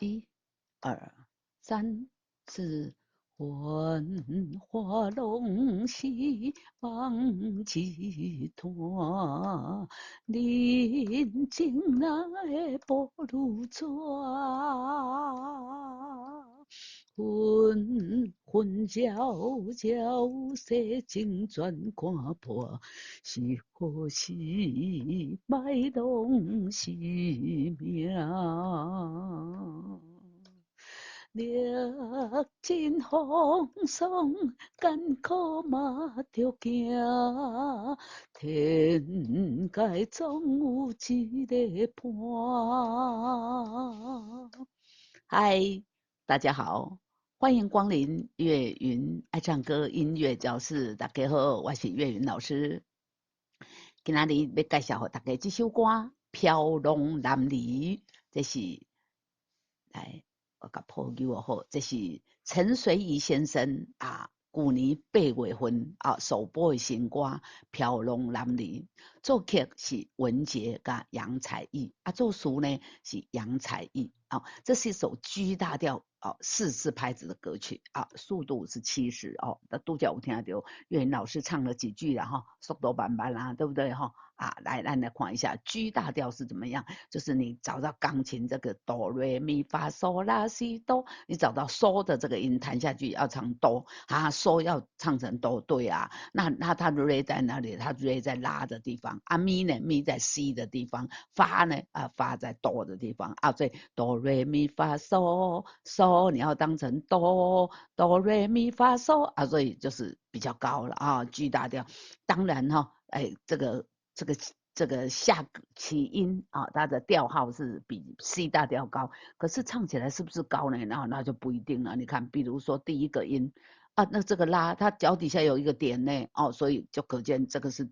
一、二、三、四。幻化龙兮望极端，临境来波如转。魂皎皎，世境转看破，是何时卖弄是命？历尽风霜，艰苦嘛着行，天界总有一个伴。嗨，大家好，欢迎光临岳云爱唱歌音乐教室。大家好，我是岳云老师。今仔日要介绍给大家这首歌《飘浪南离》，这是来我甲破译好，这是陈水仪先生啊，去年8月份啊首播的新歌《飘浪南离》，作曲是文杰甲杨采钰，啊，作词呢是杨采钰。哦，这是一首 G 大调哦4/4拍子的歌曲啊，速度是70哦。那拄则有听到岳云老师唱了几句了哈，速度慢慢啦，对不对哈？啊，来看一下 G 大调是怎么样，就是你找到钢琴这个哆瑞咪发嗦拉西哆，你找到嗦的这个音弹下去要唱哆啊，嗦要唱成哆，对啊，那它瑞在哪里？它瑞在拉的地方，啊咪呢咪在 C 的地方，发呢发在哆的地方啊，所以哆瑞咪发嗦嗦你要当成哆瑞咪发嗦啊，所以就是比较高了啊 G 大调，当然哈，哎这个下起音啊，它的调号是比 C 大调高，可是唱起来是不是高呢？那就不一定了。你看，比如说第一个音啊，那这个拉，它脚底下有一个点呢，哦，所以就可见这个是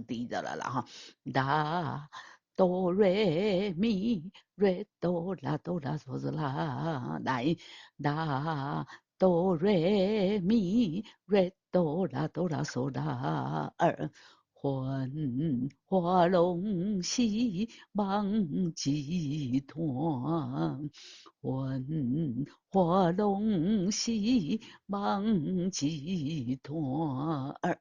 低的了啦哈。啦哆瑞咪瑞哆啦哆啦嗦是啦，来啦哆瑞咪瑞哆啦哆啦嗦啦二。幻化龙兮望极端，幻化龙兮望极端。二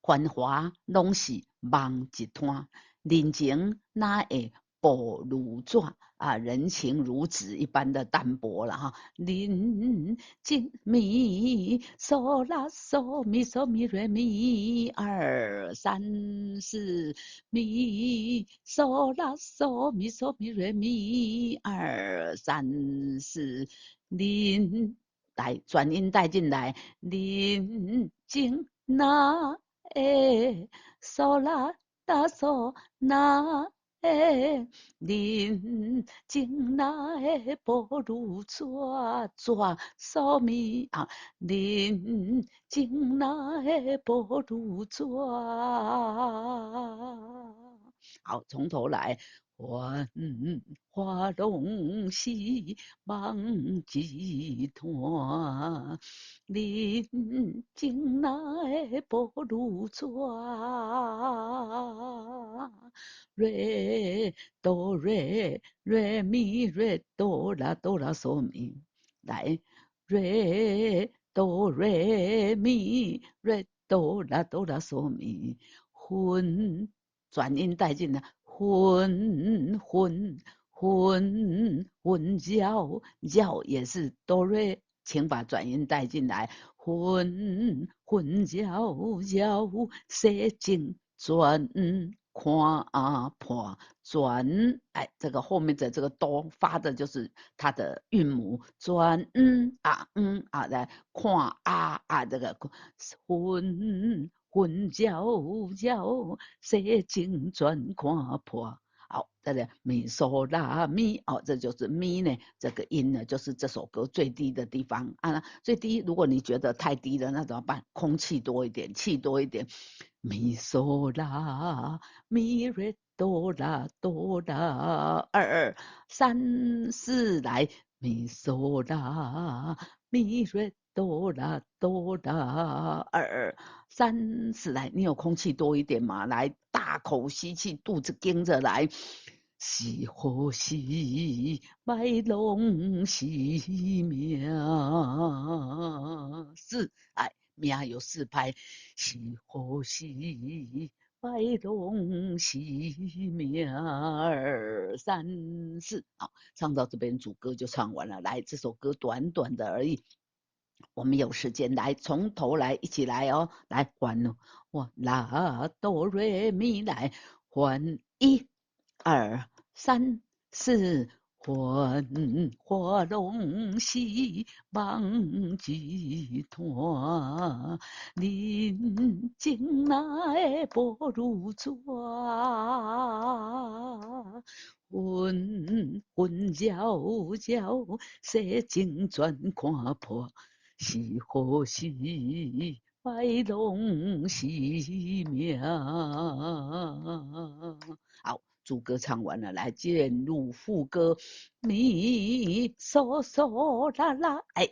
繁华拢是梦一摊，人情哪会薄如纸啊？人情如纸一般的淡薄了哈。人情咪嗦啦嗦咪嗦咪瑞咪2、3、4咪嗦啦嗦咪嗦咪瑞咪2、3、4，来转音带进来，人情哪会嗦啦啦嗦那会人情哪会薄如纸纸嗦咪啊，人情哪会薄如纸。好，从头来。幻化龙兮望极端，人情哪会薄如纸。瑞哆瑞咪瑞哆啦哆啦嗦咪，来瑞哆瑞咪瑞哆啦哆啦嗦咪，混转音带进来，混教也是哆瑞，请把转音带进来，混教世经转看破转，哎，这个后面的这个哆发的就是它的韵母，转来看这个混世经转看破。好，再来咪嗦啦咪哦，这就是咪呢，这个音呢，就是这首歌最低的地方啊。最低，如果你觉得太低了，那怎么办？空气多一点，气多一点。咪嗦啦咪瑞哆啦哆啦2、3、4来，咪嗦啦咪瑞哆啦哆啦2、3、4来，你有空气多一点嘛？来，大口吸气，肚子跟着来。是何时卖弄是命？四哎，命有四拍，是何时卖弄是命？二三四，好，唱到这边主歌就唱完了。来，这首歌短短的而已。我们有时间来从头来一起来哦，来还哦，我拉哆瑞咪来还一二三四还花龙戏望集团，临近来波如抓。魂魂焦焦，世情转看破，是何时摆弄是命？好，主歌唱完了，来进入副歌，咪嗦嗦啦啦，哎。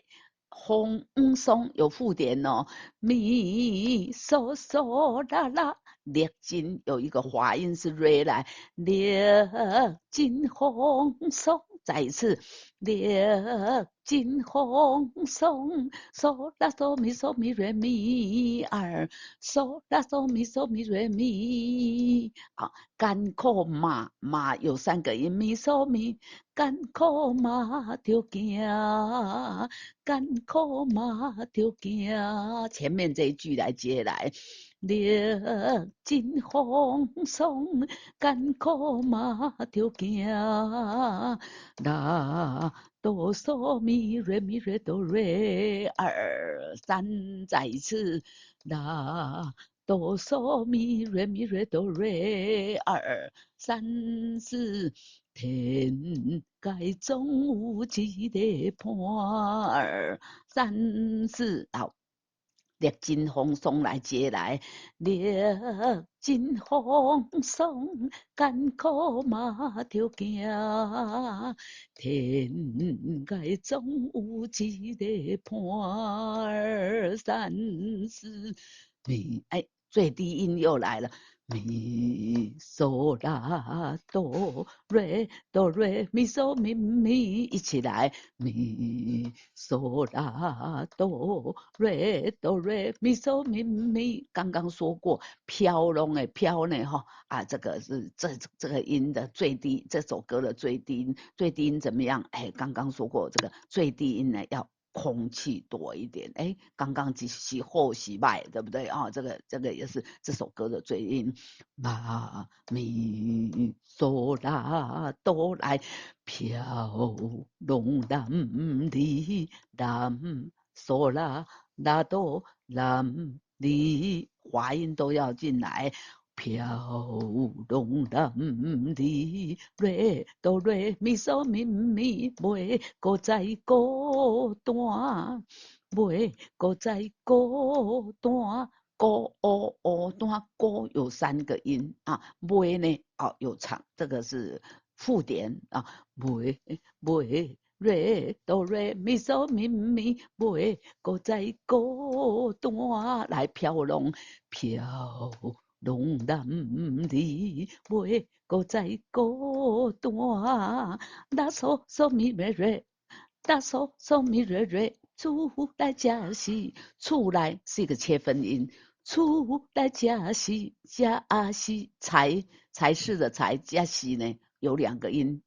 红松有附点哦，咪嗦嗦啦啦，略金有一个滑音是瑞来，略金红松，再一次略金红松，嗦啦嗦咪嗦咪瑞咪二，嗦啦嗦咪嗦咪瑞咪，啊，甘苦马马有三个音，咪嗦咪，甘苦马就行。甘苦马就行，前面这一句来接来，历尽风霜，甘苦马就行。啦哆嗦咪瑞咪瑞哆瑞二三，再一次啦哆嗦咪瑞咪瑞哆瑞二三四。天界总有一个伴，二三四，好，历尽风霜来接来，历尽风霜，甘苦马就行。天界总有一个伴，二三四，哎，最低音又来了。咪嗦啦哆瑞哆瑞咪嗦咪咪，一起来，咪嗦啦哆瑞哆瑞咪嗦咪咪。刚刚说过飘龙哎飘呢哈啊，这个是这个音的最低，这首歌的最低音，最低音怎么样？哎，刚刚说过这个最低音呢要空气多一点，哎，刚刚洗后洗外，对不对啊？这个也是这首歌的最音，嘛咪嗦啦哆来，飘龙南里南嗦啦啦哆南里，滑音都要进来。飘龙南里瑞哆瑞咪嗦咪咪，袂搁再孤单，袂搁再孤单。孤哦哦单孤有三个音啊，袂呢哦有长，这个是附点啊，袂袂瑞哆瑞咪嗦咪咪，袂搁再孤单，来飘龙飘。龙南里袂搁再孤单，那嗦嗦咪瑞瑞，那嗦嗦咪瑞瑞，出来家是出来是一个切分音，出来家是家是才是的才，家是呢有两个音。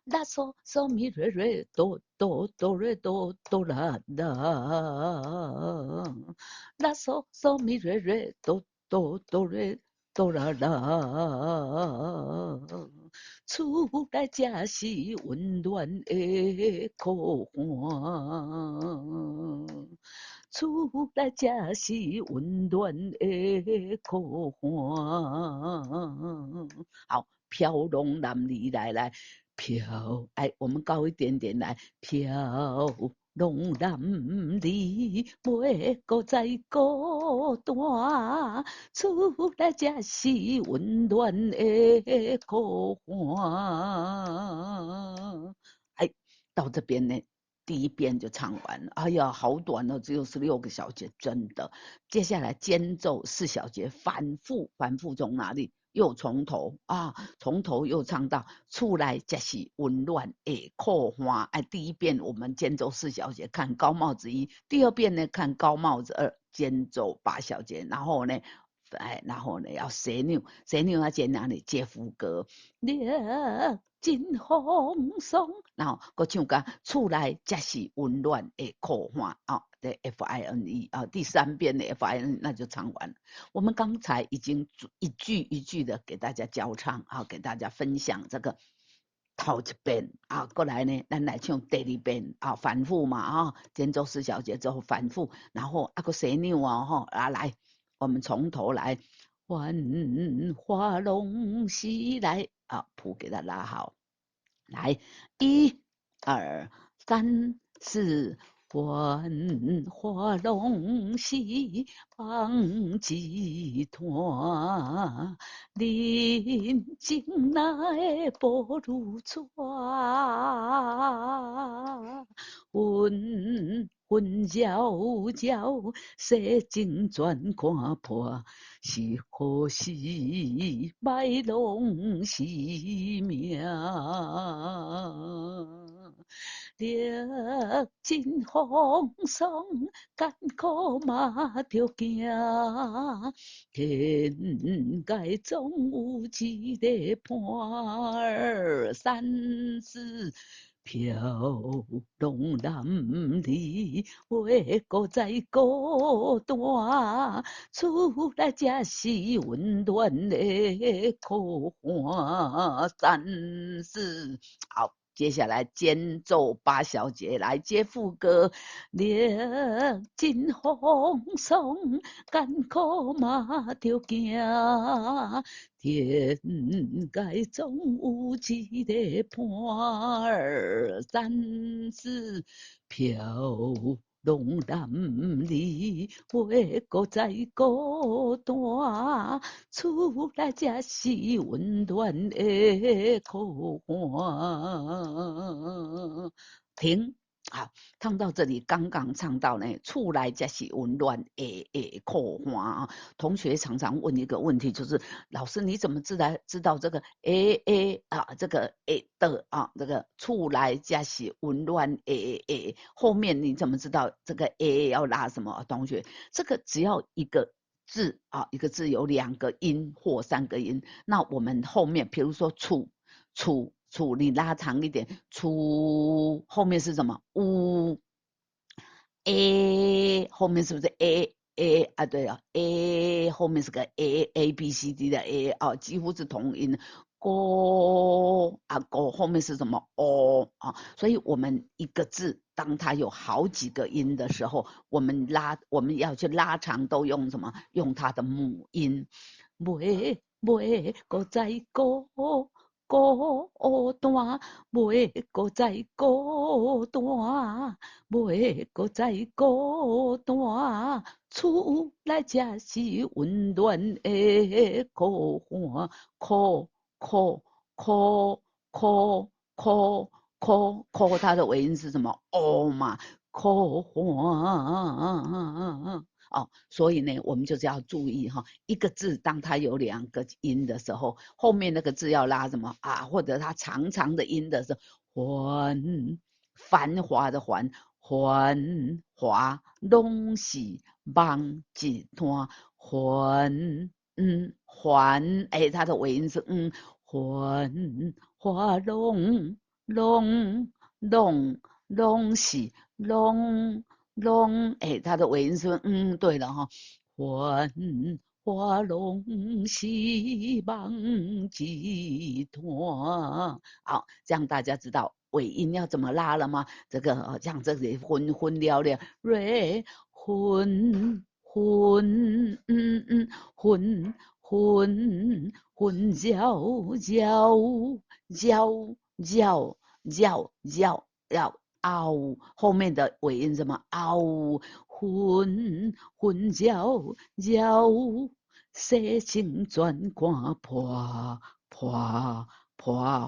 拉嗦嗦咪瑞瑞哆哆哆瑞哆哆啦啦，拉嗦嗦咪瑞瑞哆哆哆瑞哆啦啦，厝内才是温暖的苦寒，厝内才是温暖的苦寒。好，飘龙南里来。飘，哎，我们高一点点来，飘龙南里，袂搁再孤单，厝内才是温暖的苦寒。哎，到这边呢，第一遍就唱完了。哎呀，好短哦，只有16个小节，真的。接下来间奏4小节，反复从哪里？又从头啊，从头又唱到厝内才是温暖的苦花。哎，第一遍我们间奏4小节看高帽子1，第二遍呢看高帽子2，间奏8小节，然后呢要洗扭要接哪里？接副歌，热真风霜，然后搁唱个厝内才是温暖的苦花啊，的 FINE 啊，第3遍的 FINE 那就唱完了。我们刚才已经一句一句的给大家教唱啊，给大家分享这个。头一遍啊，过来呢，咱来唱第2遍啊，反复嘛啊，间奏4小节之后反复，然后啊个洗扭啊哈啊来，我们从头来，繁花拢是来啊，谱给它拉好，来1、2、3、4。繁花拢是放一团，人情来不如纸。纷扰扰，世情全看破，是何时卖拢是命？历尽风霜，艰苦嘛着行，天界总有一个伴儿，3、4。飘浪南离，袂搁再孤单，厝内才是温暖的苦花。3、4，好。接下来间奏8小节，来接副歌。历尽风霜，艰苦嘛着行，天界总有一个伴儿，3、4。飘浪南离，袂搁再孤单，厝内才是温暖的苦花。停。好，唱到这里，刚刚唱到呢，厝内才是温暖的苦花。同学常常问一个问题，就是老师你怎么知道这个这个的啊，这个厝内才是温暖后面你怎么知道这个要拉什么？同学，这个只要一个字啊，一个字有2个音或3个音，那我们后面比如说厝，你拉长一点，厝后面是什么？屋后面是不是 啊？对啊后面是个 B C D 的 啊，几乎是同音。狗后面是什么？啊，所以我们一个字，当它有好几个音的时候，我们要去拉长，都用什么？用它的母音。袂搁再孤单，袂搁再孤单，袂搁再孤单，厝内才是温暖的苦花，苦，它的尾音是什么？嘛，苦花。哦，所以呢，我们就是要注意哈，一个字当它有2个音的时候，后面那个字要拉什么啊？或者它长长的音的时候，繁华的繁华拢是梦一团，它的尾音是繁华拢是它的尾音是对了哈，繁华拢是梦一团。好，这样大家知道尾音要怎么拉了吗？这个像这里混了了，瑞混嗷，后面的尾音什么嗷，世情全看破，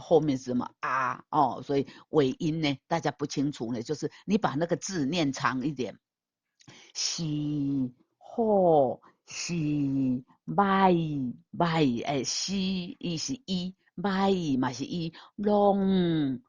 后面是什么啊？所以尾音呢，大家不清楚呢，就是你把那个字念长一点，喜是歹诶，是伊是伊，歹嘛是伊，拢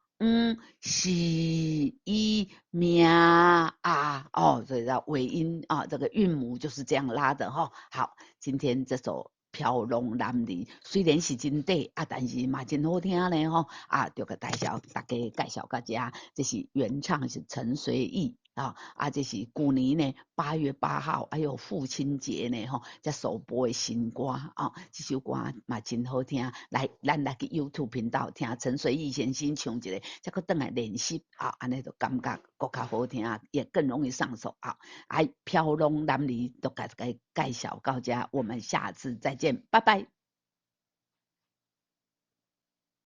是伊命啊哦，所以叫尾音啊，这个韵母就是这样拉的哈。好，今天这首。飘龙南里虽然是真短啊，但是嘛真好听呢吼啊，就给大家介绍大家，这是原唱是陈随意这是去年呢8月8号，还有父亲节呢吼，才首播的新歌这首歌嘛真好听，来咱来去 YouTube 频道听陈随意先生唱一个，再搁转来练习安尼就感觉更加好听，也更容易上手飘龙南里都给介绍到这，我们下次再见，拜拜。